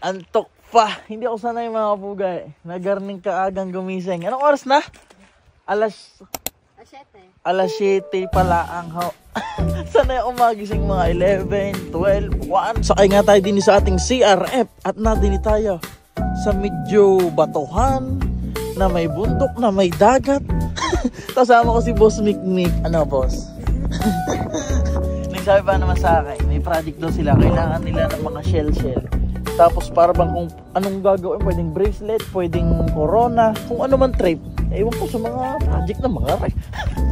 Antok pa. Hindi ako sanay mga kapugay. Nagarning kaagang gumising. Anong oras na? Alas 7 pala ang sanay ako magising mga 11, 12, 1. Sakay nga tayo din sa ating CRF at nadini tayo sa medyo batuhan na may bundok na may dagat. Kasama ko si Boss Mikmik. Ano boss? Nagsabi pa naman sa akin, may project daw sila. Kailangan nila ng mga shell. Tapos para bang kung anong gagawin, pwedeng bracelet, pwedeng corona, kung ano man trip. Ewan ko sa mga project na mga ray.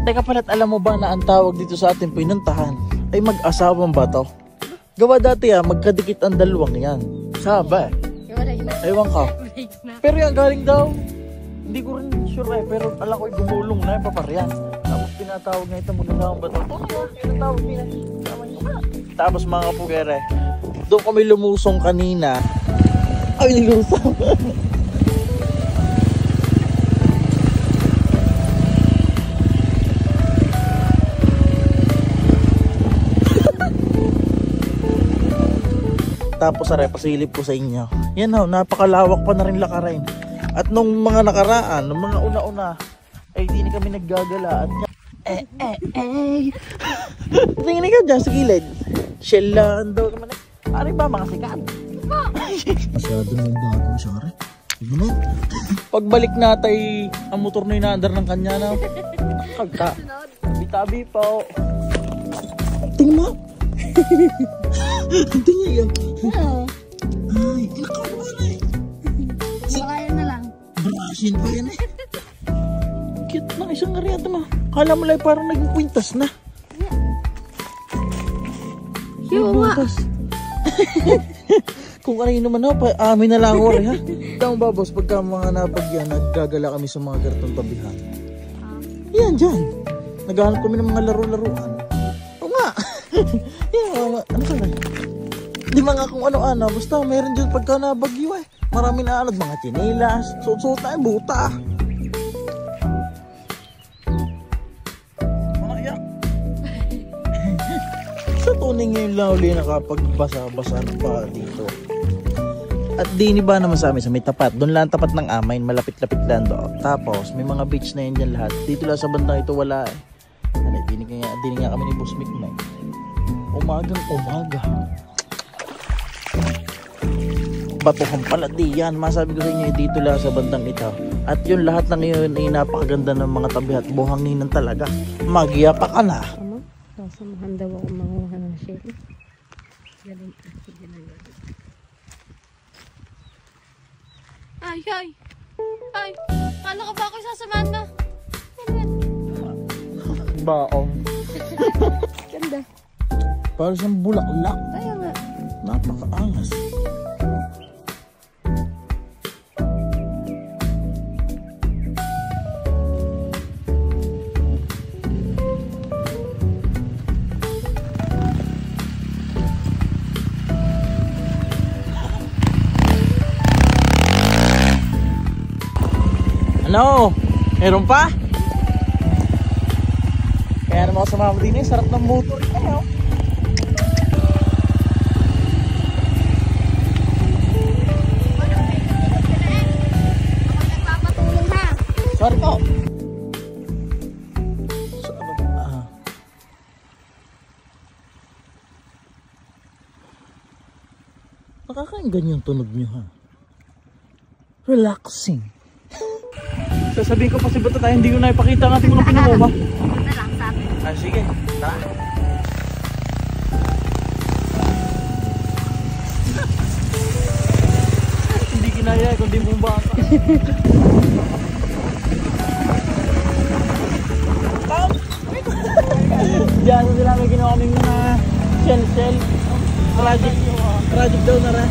Teka pala't alam mo ba na ang tawag dito sa ating pinuntahan ay mag-asawang bato? Gawa dati magkadikit ang dalawang yan. Saba ewan ka. Pero yan galing daw. Hindi ko rin sure pero alam ko gumulong na yung paparyan. Tapos pinatawag na ito mag-asawang bato. Pinatawag nila. Tapos mga kapugere, doon kami lumusong kanina. Ay, nilusong. Tapos pasilip ko sa inyo. Yan napakalawak pa na rin lakarin. At nung mga nakaraan, nung mga una-una, ay di na kami naggagala. At tingin ka dyan sa gilid. Shell lang daw naman Ari ba mga sikat? Masyado nang bago siya rin. Pagbalik natin ang motor na inaandar ng kanya na kagta. Tabi-tabi po. Tingin mo. Tingin yan. Ay, inakaw mo na eh. Kaya na lang. Brashin pa yan eh. Cute na isang ariata mo. Kala mo lang parang naging kwintas na. Yung nga. Kung ano naman amin na lang ako rin ha. Tama ba boss, pagka mga nabagyan, naggagala kami sa mga gartong tabihan. Yan dyan. Naghahanap kami ng mga laro-laruan. O nga. Yan, ano ka lang? Di mga kung ano-ano, basta meron dyan pagka nabagyo eh. Marami na anod, mga chinelas, suot-suot tayo, buta. Sa tuning ngayon lang uli nakapagbasa-basa pa dito. At di ni ba naman sa amin sa may tapat. Doon lang tapat ng Amain, malapit-lapit lang doon. Tapos may mga beach na yun dyan lahat. Dito lang sa bandang ito wala eh. Di nga kami ni Boss Mikmik. Umagang umaga. Batuhan pala di yan. Masabi ko sa inyo dito lang sa bandang ito. At yun lahat na ngayon ay napakaganda ng mga tabi at buhanginan talaga. Magiya pa ka na. Samahan daw ako manguha ng shell. Galing. Ay, kala ka ba ako sasamahan na? Baong. Ganda. Parang siyang bulaklak. Kaya nga. Napakaangas. Ano? Meron pa? Kaya naman ako sumama din eh. Sarap ng motor. Ano? Nagpapatulong ha. Sorry po. Nakakainggan yung tunog nyo ha. Relaxing. Sasabihin ko pa si Bata tayo, hindi ko na ipakita ang ating mga pinanguha. Ganda lang sa akin. Ah, sige. Tara. Hindi kinaya kundi mong baka. Diyan sa sila may ginawa kaming mga shell. Project daw na rin.